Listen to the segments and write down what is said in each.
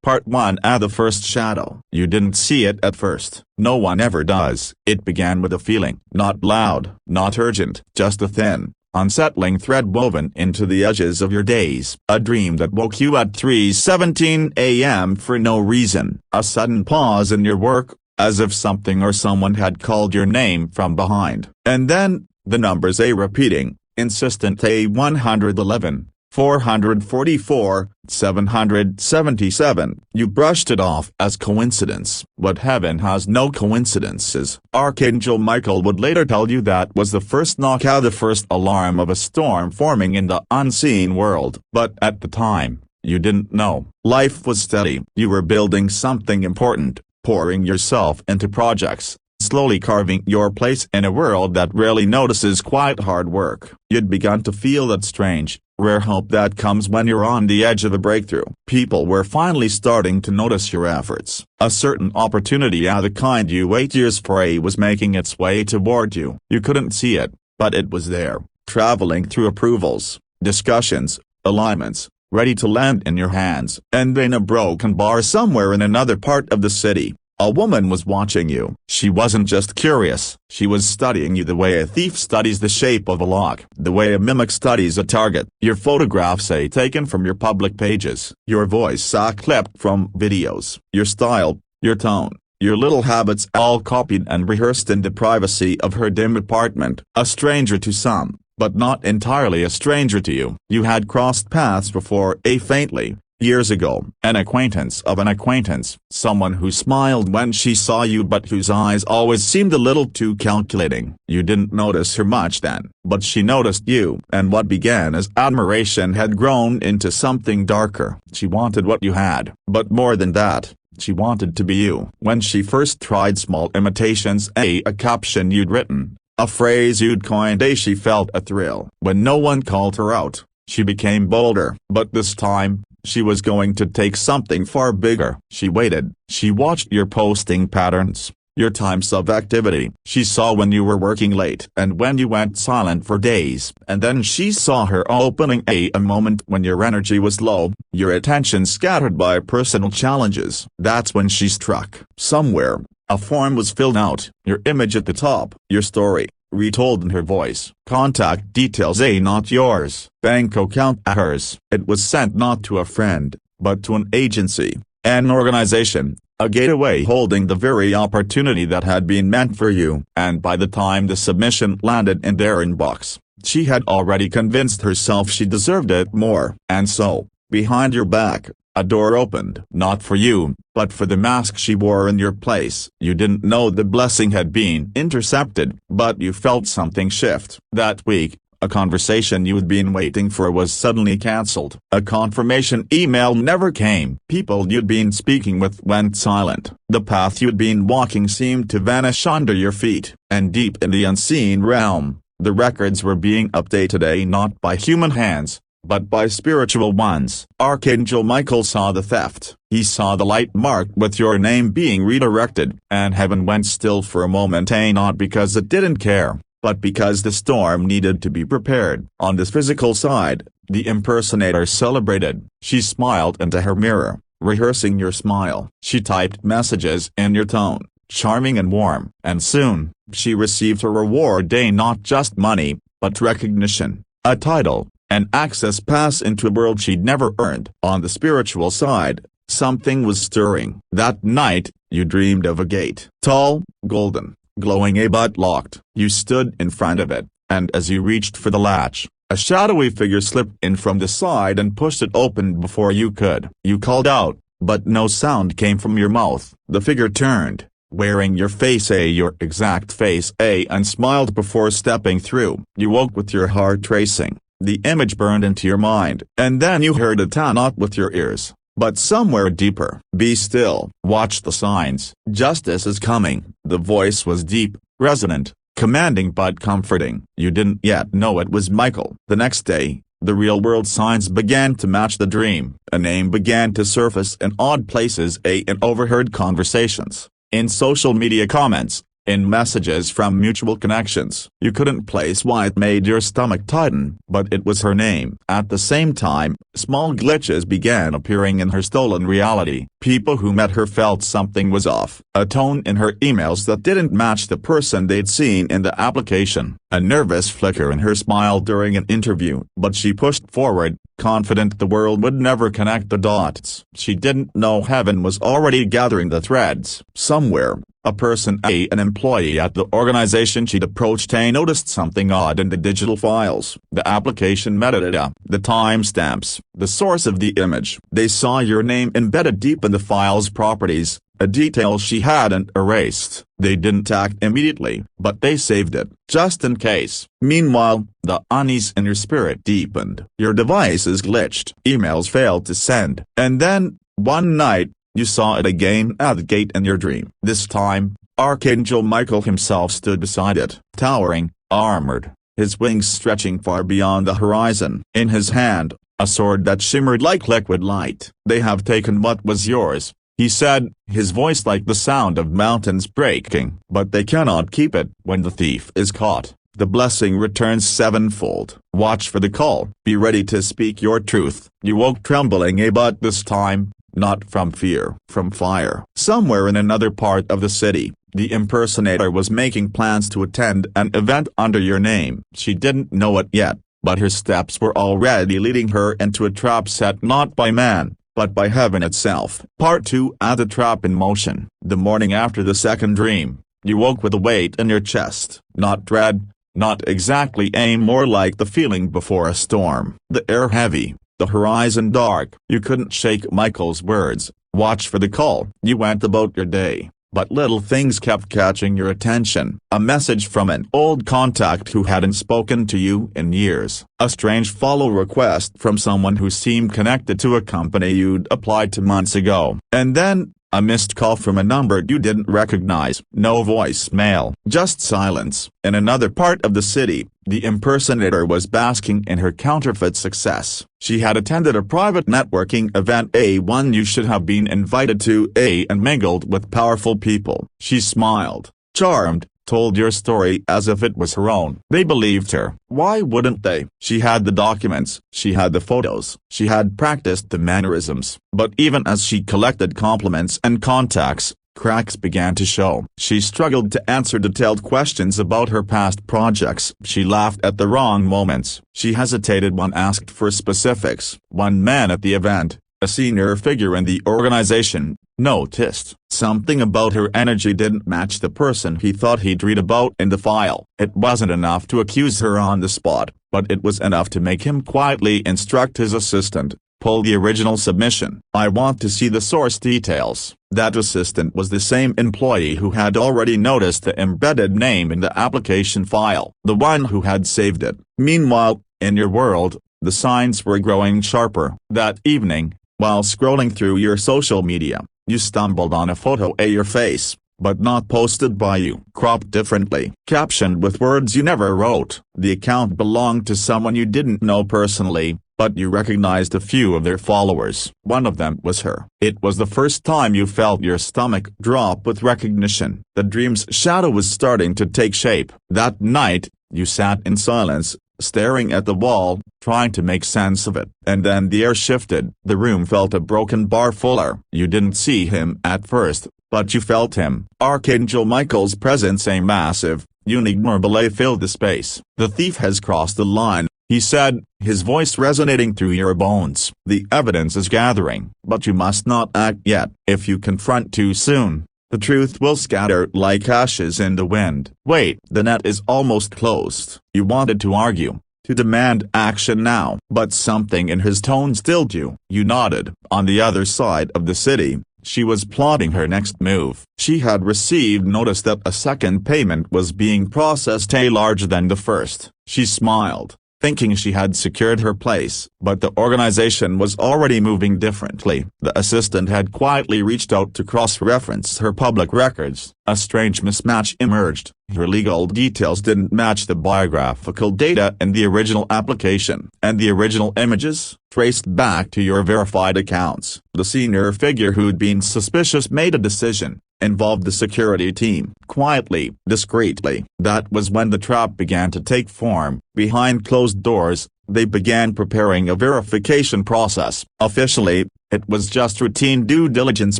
Part 1. At the first shadow. You didn't see it at first. No one ever does. It began with a feeling. Not loud, not urgent, just a thin, unsettling thread woven into the edges of your days. A dream that woke you at 3:17 a.m. for no reason. A sudden pause in your work, as if something or someone had called your name from behind. And then, the numbers A repeating, insistent A111. 444, 777. You brushed it off as coincidence. But heaven has no coincidences. Archangel Michael would later tell you that was the first knockout, the first alarm of a storm forming in the unseen world. But at the time, you didn't know. Life was steady. You were building something important, pouring yourself into projects, slowly carving your place in a world that rarely notices quiet hard work. You'd begun to feel that strange, rare hope that comes when you're on the edge of a breakthrough. People were finally starting to notice your efforts. A certain opportunity, the kind you wait years for, was making its way toward you. You couldn't see it, but it was there, traveling through approvals, discussions, alignments, ready to land in your hands. And in a broken bar somewhere in another part of the city, a woman was watching you. She wasn't just curious, she was studying you the way a thief studies the shape of a lock, the way a mimic studies a target. Your photographs taken from your public pages, your voice clipped from videos, your style, your tone, your little habits all copied and rehearsed in the privacy of her dim apartment. A stranger to some, but not entirely a stranger to you. You had crossed paths before, faintly. Years ago, an acquaintance of an acquaintance, someone who smiled when she saw you but whose eyes always seemed a little too calculating. You didn't notice her much then, but she noticed you, and what began as admiration had grown into something darker. She wanted what you had, but more than that, she wanted to be you. When she first tried small imitations, a caption you'd written, a phrase you'd coined, she felt a thrill. When no one called her out, she became bolder. But this time, she was going to take something far bigger. She waited. She watched your posting patterns, your times of activity. She saw when you were working late and when you went silent for days. And then she saw her opening a moment when your energy was low, your attention scattered by personal challenges. That's when she struck. Somewhere, a form was filled out, your image at the top, your story, retold in her voice. Contact details not yours. Bank account hers. It was sent not to a friend, but to an agency, an organization, a gateway holding the very opportunity that had been meant for you. And by the time the submission landed in their inbox, she had already convinced herself she deserved it more. And so, behind your back, a door opened. Not for you, but for the mask she wore in your place. You didn't know the blessing had been intercepted, but you felt something shift. That week, a conversation you'd been waiting for was suddenly cancelled. A confirmation email never came. People you'd been speaking with went silent. The path you'd been walking seemed to vanish under your feet. And deep in the unseen realm, the records were being updated, not by human hands, but by spiritual ones. Archangel Michael saw the theft. He saw the light marked with your name being redirected, and heaven went still for a moment, not because it didn't care, but because the storm needed to be prepared. On the physical side, the impersonator celebrated. She smiled into her mirror, rehearsing your smile. She typed messages in your tone, charming and warm, and soon, she received her reward, not just money, but recognition, a title, an access pass into a world she'd never earned. On the spiritual side, something was stirring. That night, you dreamed of a gate. Tall, golden, glowing but locked. You stood in front of it, and as you reached for the latch, a shadowy figure slipped in from the side and pushed it open before you could. You called out, but no sound came from your mouth. The figure turned, wearing your face, your exact face, and smiled before stepping through. You woke with your heart racing. The image burned into your mind, and then you heard it not with your ears, but somewhere deeper. Be still. Watch the signs. Justice is coming. The voice was deep, resonant, commanding but comforting. You didn't yet know it was Michael. The next day, the real-world signs began to match the dream. A name began to surface in odd places, in overheard conversations, in social media comments, in messages from mutual connections. You couldn't place why it made your stomach tighten, but it was her name. At the same time, small glitches began appearing in her stolen reality. People who met her felt something was off. A tone in her emails that didn't match the person they'd seen in the application. A nervous flicker in her smile during an interview. But she pushed forward, confident the world would never connect the dots. She didn't know heaven was already gathering the threads. Somewhere, a person A, an employee at the organization she'd approached A, noticed something odd in the digital files. The application metadata, the timestamps, the source of the image. They saw your name embedded deep in the file's properties, a detail she hadn't erased. They didn't act immediately, but they saved it, just in case. Meanwhile, the unease in your spirit deepened. Your devices glitched, emails failed to send, and then, one night, you saw it again at the gate in your dream. This time, Archangel Michael himself stood beside it, towering, armored, his wings stretching far beyond the horizon. In his hand, a sword that shimmered like liquid light. "They have taken what was yours," he said, his voice like the sound of mountains breaking. "But they cannot keep it. When the thief is caught, the blessing returns sevenfold. Watch for the call. Be ready to speak your truth." You woke trembling, but this time, not from fear, from fire. Somewhere in another part of the city, the impersonator was making plans to attend an event under your name. She didn't know it yet, but her steps were already leading her into a trap set not by man, but by heaven itself. Part 2. At the trap in motion. The morning after the second dream, you woke with a weight in your chest. Not dread, not exactly more like the feeling before a storm. The air heavy, the horizon dark. You couldn't shake Michael's words, "Watch for the call." You went about your day, but little things kept catching your attention. A message from an old contact who hadn't spoken to you in years. A strange follow request from someone who seemed connected to a company you'd applied to months ago. And then, a missed call from a number you didn't recognize. No voicemail, just silence. In another part of the city, the impersonator was basking in her counterfeit success. She had attended a private networking event, one you should have been invited to, and mingled with powerful people. She smiled, charmed, told your story as if it was her own. They believed her. Why wouldn't they? She had the documents, she had the photos, she had practiced the mannerisms. But even as she collected compliments and contacts, cracks began to show. She struggled to answer detailed questions about her past projects. She laughed at the wrong moments. She hesitated when asked for specifics. One man at the event, a senior figure in the organization, noticed something about her energy didn't match the person he thought he'd read about in the file. It wasn't enough to accuse her on the spot, but it was enough to make him quietly instruct his assistant, "Pull the original submission. I want to see the source details." That assistant was the same employee who had already noticed the embedded name in the application file, the one who had saved it. Meanwhile, in your world, the signs were growing sharper. That evening, while scrolling through your social media, you stumbled on a photo of your face, but not posted by you. Cropped differently. Captioned with words you never wrote. The account belonged to someone you didn't know personally, but you recognized a few of their followers. One of them was her. It was the first time you felt your stomach drop with recognition. The dream's shadow was starting to take shape. That night, you sat in silence, staring at the wall, trying to make sense of it. And then the air shifted. The room felt a broken bar fuller. You didn't see him at first, but you felt him. Archangel Michael's presence, a massive, unique marblet filled the space. "The thief has crossed the line," he said, his voice resonating through your bones. "The evidence is gathering, but you must not act yet. If you confront too soon, the truth will scatter like ashes in the wind." Wait, the net is almost closed. You wanted to argue, to demand action now, but something in his tone stilled you. You nodded. On the other side of the city, she was plotting her next move. She had received notice that a second payment was being processed, larger than the first. She smiled, thinking she had secured her place. But the organization was already moving differently. The assistant had quietly reached out to cross-reference her public records. A strange mismatch emerged. Her legal details didn't match the biographical data in the original application. And the original images, traced back to your verified accounts. The senior figure who'd been suspicious made a decision. involved the security team. Quietly, discreetly. That was when the trap began to take form. Behind closed doors, they began preparing a verification process. Officially, it was just routine due diligence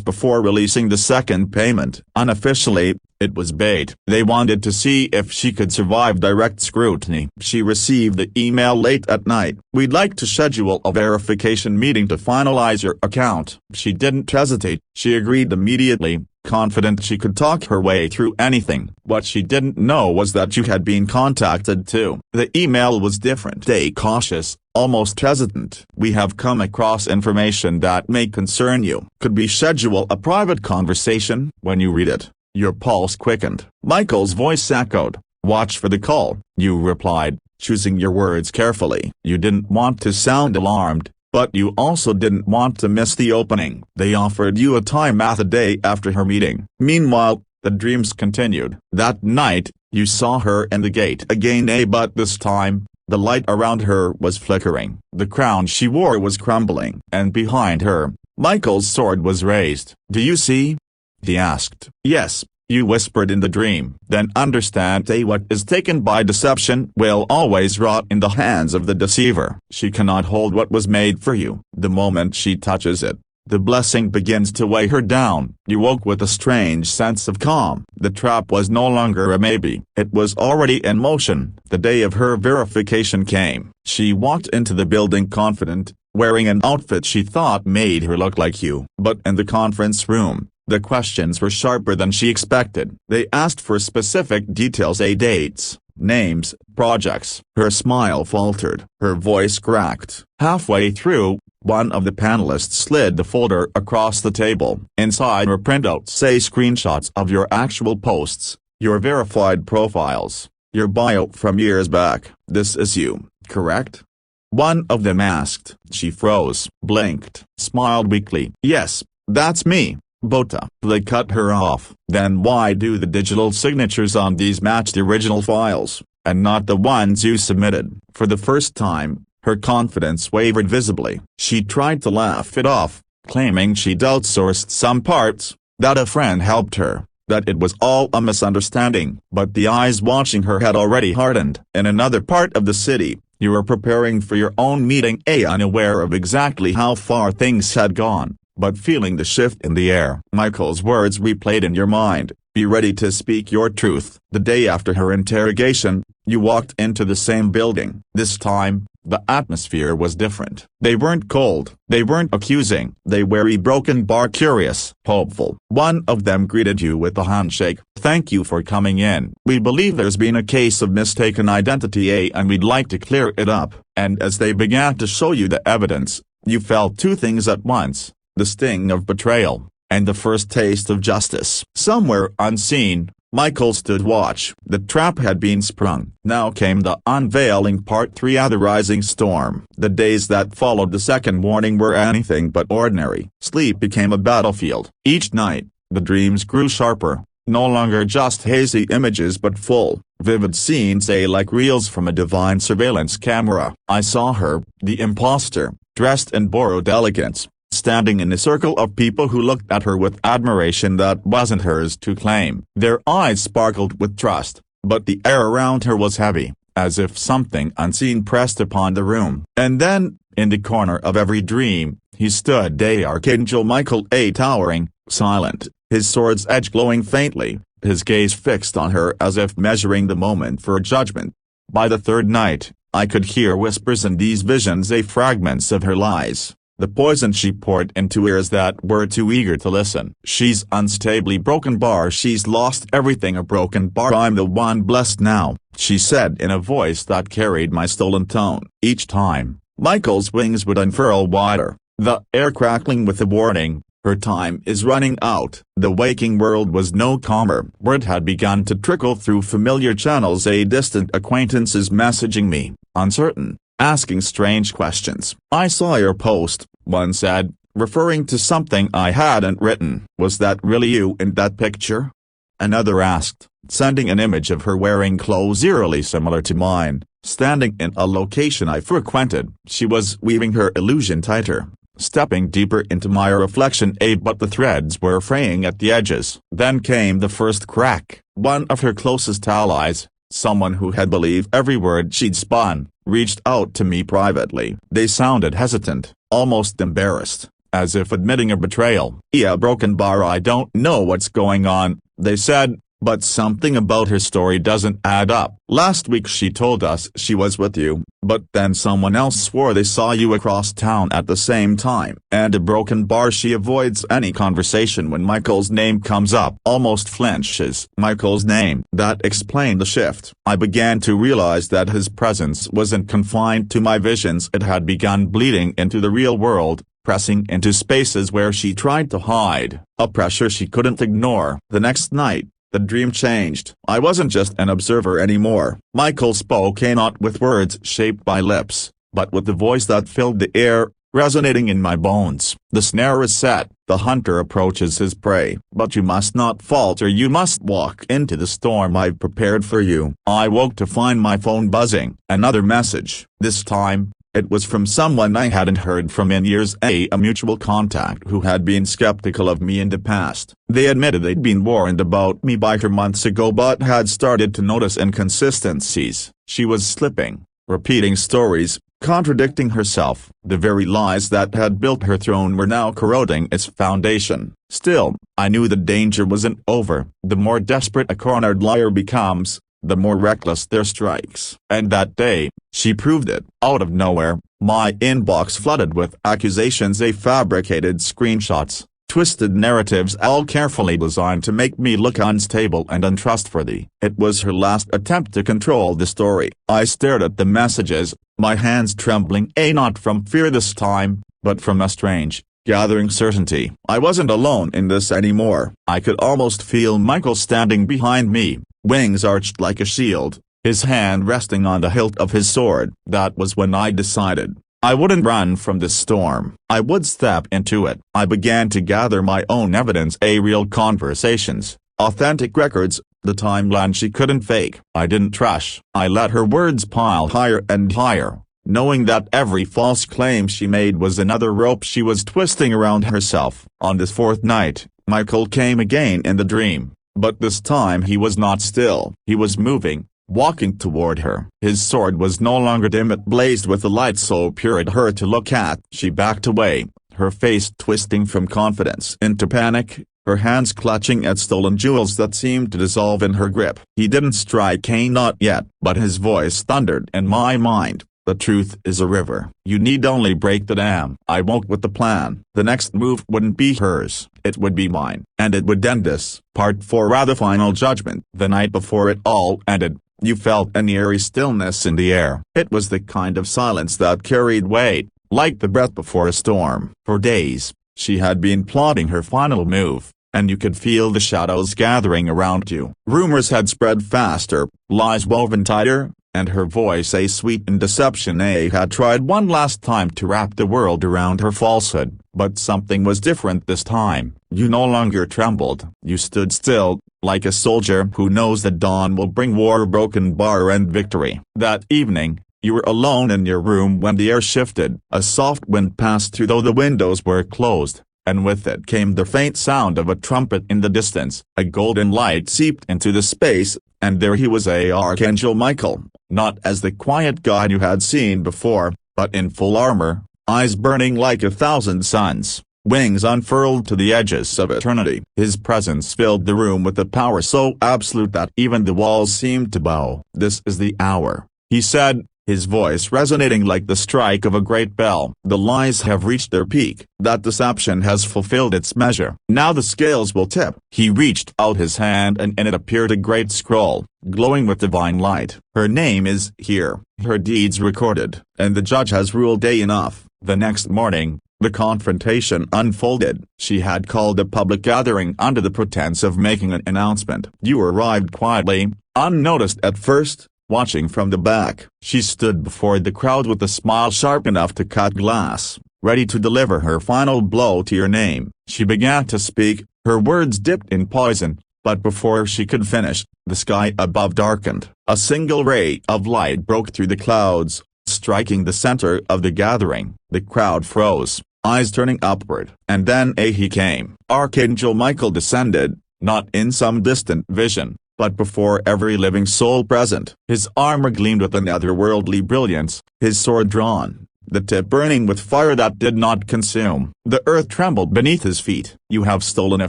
before releasing the second payment. Unofficially, it was bait. They wanted to see if she could survive direct scrutiny. She received the email late at night. "We'd like to schedule a verification meeting to finalize your account." She didn't hesitate. She agreed immediately, confident she could talk her way through anything. What she didn't know was that you had been contacted too. The email was different. Stay cautious, almost hesitant. "We have come across information that may concern you. Could we schedule a private conversation?" When you read it, your pulse quickened. Michael's voice echoed, "Watch for the call," you replied, choosing your words carefully. You didn't want to sound alarmed, but you also didn't want to miss the opening. They offered you a time the day after her meeting. Meanwhile, the dreams continued. That night, you saw her in the gate again, but this time, the light around her was flickering. The crown she wore was crumbling, and behind her, Michael's sword was raised. "Do you see?" he asked. "Yes," you whispered in the dream. "Then understand what is taken by deception will always rot in the hands of the deceiver. She cannot hold what was made for you. The moment she touches it, the blessing begins to weigh her down." You woke with a strange sense of calm. The trap was no longer a maybe. It was already in motion. The day of her verification came. She walked into the building confident, wearing an outfit she thought made her look like you. But in the conference room, the questions were sharper than she expected. They asked for specific details, dates, names, projects. Her smile faltered. Her voice cracked. Halfway through, one of the panelists slid the folder across the table. Inside were printouts, screenshots of your actual posts, your verified profiles, your bio from years back. "This is you, correct?" one of them asked. She froze, blinked, smiled weakly. "Yes, that's me, Bota." They cut her off. "Then why do the digital signatures on these match the original files, and not the ones you submitted?" For the first time, her confidence wavered visibly. She tried to laugh it off, claiming she'd outsourced some parts, that a friend helped her, that it was all a misunderstanding. But the eyes watching her had already hardened. In another part of the city, you were preparing for your own meeting, unaware of exactly how far things had gone, but feeling the shift in the air. Michael's words replayed in your mind, "Be ready to speak your truth." The day after her interrogation, you walked into the same building. This time, the atmosphere was different. They weren't cold, they weren't accusing, they were broken bar curious, hopeful. One of them greeted you with a handshake. "Thank you for coming in. We believe there's been a case of mistaken identity, and we'd like to clear it up." And as they began to show you the evidence, you felt two things at once: the sting of betrayal, and the first taste of justice. Somewhere unseen, Michael stood watch. The trap had been sprung. Now came the unveiling part 3 of the rising storm. The days that followed the second warning were anything but ordinary. Sleep became a battlefield. Each night, the dreams grew sharper, no longer just hazy images but full, vivid scenes, like reels from a divine surveillance camera. I saw her, the imposter, dressed in borrowed elegance, standing in a circle of people who looked at her with admiration that wasn't hers to claim. Their eyes sparkled with trust, but the air around her was heavy, as if something unseen pressed upon the room. And then, in the corner of every dream, he stood, Archangel Michael, towering, silent, his sword's edge glowing faintly, his gaze fixed on her as if measuring the moment for judgment. By the third night, I could hear whispers in these visions, fragments of her lies. The poison she poured into ears that were too eager to listen. "She's unstably broken bar, she's lost everything a broken bar, I'm the one blessed now," she said in a voice that carried my stolen tone. Each time, Michael's wings would unfurl wider, the air crackling with a warning, "Her time is running out." The waking world was no calmer. Word had begun to trickle through familiar channels, distant acquaintances messaging me, uncertain, asking strange questions. "I saw your post," one said, referring to something I hadn't written. "Was that really you in that picture?" Another asked, sending an image of her wearing clothes eerily similar to mine, standing in a location I frequented. She was weaving her illusion tighter, stepping deeper into my reflection. But the threads were fraying at the edges. Then came the first crack. One of her closest allies, someone who had believed every word she'd spun, reached out to me privately. They sounded hesitant, almost embarrassed, as if admitting a betrayal. "Yeah, Broken Bar, I don't know what's going on," they said, "but something about her story doesn't add up. Last week she told us she was with you, but then someone else swore they saw you across town at the same time." And a Broken Bar, she avoids any conversation when Michael's name comes up. Almost flinches. Michael's name. That explained the shift. I began to realize that his presence wasn't confined to my visions. It had begun bleeding into the real world, pressing into spaces where she tried to hide, a pressure she couldn't ignore. The next night, the dream changed. I wasn't just an observer anymore. Michael spoke not with words shaped by lips, but with the voice that filled the air, resonating in my bones. "The snare is set, the hunter approaches his prey. But you must not falter, you must walk into the storm I've prepared for you." I woke to find my phone buzzing. Another message. This time, it was from someone I hadn't heard from in years, a mutual contact who had been skeptical of me in the past. They admitted they'd been warned about me by her months ago but had started to notice inconsistencies. She was slipping, repeating stories, contradicting herself. The very lies that had built her throne were now corroding its foundation. Still, I knew the danger wasn't over. The more desperate a cornered liar becomes, the more reckless their strikes. And that day, she proved it. Out of nowhere, my inbox flooded with accusations, fabricated screenshots, twisted narratives, all carefully designed to make me look unstable and untrustworthy. It was her last attempt to control the story. I stared at the messages, my hands trembling, not from fear this time, but from a strange, gathering certainty. I wasn't alone in this anymore. I could almost feel Michael standing behind me, wings arched like a shield, his hand resting on the hilt of his sword. That was when I decided I wouldn't run from this storm. I would step into it. I began to gather my own evidence, real conversations, authentic records, the timeline she couldn't fake. I didn't rush. I let her words pile higher and higher, knowing that every false claim she made was another rope she was twisting around herself. On this fourth night, Michael came again in the dream. But this time he was not still. He was moving, walking toward her. His sword was no longer dim, it blazed with a light so pure it hurt to look at. She backed away, her face twisting from confidence into panic, her hands clutching at stolen jewels that seemed to dissolve in her grip. He didn't strike, not yet, but his voice thundered in my mind. "The truth is a river. You need only break the dam." I woke with the plan. The next move wouldn't be hers, it would be mine. And it would end this. Part 4. The final judgment. The night before it all ended, you felt an eerie stillness in the air. It was the kind of silence that carried weight, like the breath before a storm. For days, she had been plotting her final move, and you could feel the shadows gathering around you. Rumors had spread faster, lies woven tighter, and her voice, sweet in deception, had tried one last time to wrap the world around her falsehood. But something was different this time. You no longer trembled. You stood still, like a soldier who knows that dawn will bring war, Broken Bar, and victory. That evening, you were alone in your room when the air shifted. A soft wind passed through, though the windows were closed, and with it came the faint sound of a trumpet in the distance. A golden light seeped into the space, and there he was, Archangel Michael, not as the quiet god you had seen before, but in full armor, eyes burning like 1,000 suns, wings unfurled to the edges of eternity. His presence filled the room with a power so absolute that even the walls seemed to bow. "This is the hour," he said, his voice resonating like the strike of a great bell. "The lies have reached their peak. That deception has fulfilled its measure. Now the scales will tip." He reached out his hand, and in it appeared a great scroll, glowing with divine light. "Her name is here, her deeds recorded, and the judge has ruled day enough." The next morning, the confrontation unfolded. She had called a public gathering under the pretense of making an announcement. You arrived quietly, unnoticed at first, watching from the back. She stood before the crowd with a smile sharp enough to cut glass, ready to deliver her final blow to your name. She began to speak, her words dipped in poison, but before she could finish, the sky above darkened. A single ray of light broke through the clouds, striking the center of the gathering. The crowd froze, eyes turning upward. And then he came. Archangel Michael descended, not in some distant vision, but before every living soul present. His armor gleamed with an otherworldly brilliance, his sword drawn, the tip burning with fire that did not consume. The earth trembled beneath his feet. "You have stolen a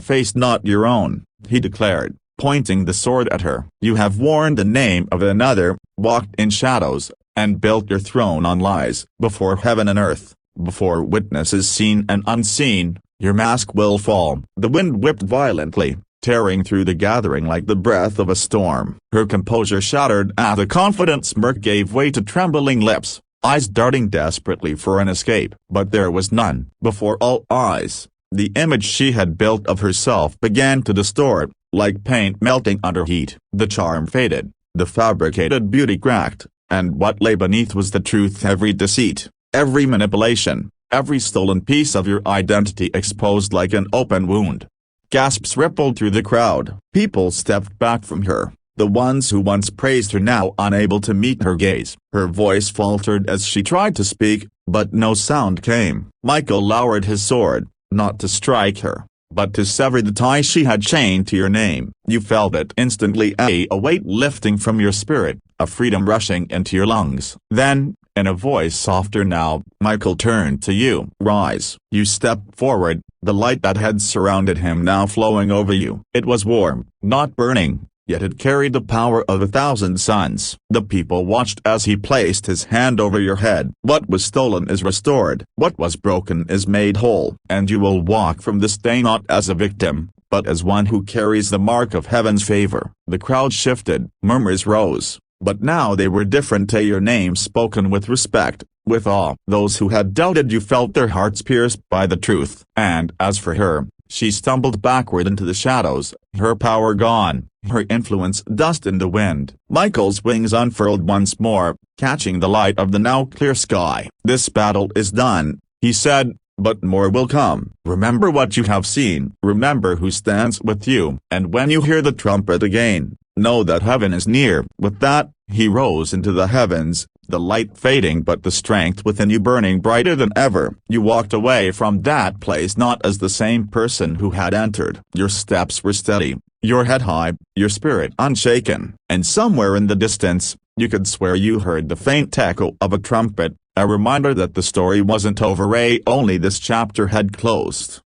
face not your own," he declared, pointing the sword at her. "You have worn the name of another, walked in shadows, and built your throne on lies. Before heaven and earth, before witnesses seen and unseen, your mask will fall." The wind whipped violently, tearing through the gathering like the breath of a storm. Her composure shattered as a confident smirk gave way to trembling lips, eyes darting desperately for an escape. But there was none. Before all eyes, the image she had built of herself began to distort, like paint melting under heat. The charm faded, the fabricated beauty cracked, and what lay beneath was the truth. Every deceit, every manipulation, every stolen piece of your identity exposed like an open wound. Gasps rippled through the crowd. People stepped back from her, the ones who once praised her now unable to meet her gaze. Her voice faltered as she tried to speak, but no sound came. Michael lowered his sword, not to strike her, but to sever the tie she had chained to your name. You felt it instantly, a weight lifting from your spirit, a freedom rushing into your lungs. Then, in a voice softer now, Michael turned to you. "Rise." You stepped forward, the light that had surrounded him now flowing over you. It was warm, not burning, yet it carried the power of 1,000 suns. The people watched as he placed his hand over your head. "What was stolen is restored. What was broken is made whole. And you will walk from this day not as a victim, but as one who carries the mark of heaven's favor." The crowd shifted, murmurs rose, but now they were different. Your name spoken with respect, with awe. Those who had doubted you felt their hearts pierced by the truth. And as for her, she stumbled backward into the shadows, her power gone, her influence dust in the wind. Michael's wings unfurled once more, catching the light of the now clear sky. "This battle is done," he said, "but more will come. Remember what you have seen. Remember who stands with you. And when you hear the trumpet again, know that heaven is near." With that, he rose into the heavens, the light fading but the strength within you burning brighter than ever. You walked away from that place not as the same person who had entered. Your steps were steady, your head high, your spirit unshaken. And somewhere in the distance, you could swear you heard the faint echo of a trumpet, a reminder that the story wasn't over. Only this chapter had closed.